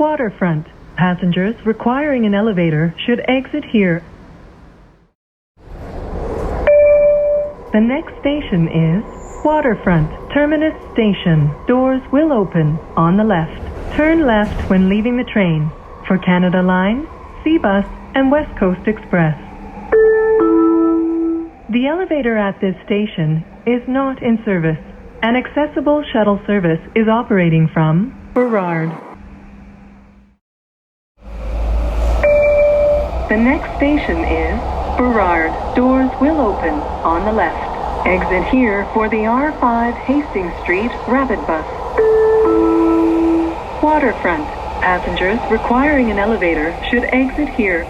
Waterfront. Passengers requiring an elevator should exit here. The next station is Waterfront Terminus Station. Doors will open on the left. Turn left when leaving the train. For Canada Line, Seabus, and West Coast Express. The elevator at this station is not in service. An accessible shuttle service is operating from Burrard. The next station is Burrard. Doors will open on the left. Exit here for the R5 Hastings Street Rapid Bus. Waterfront. Passengers requiring an elevator should exit here.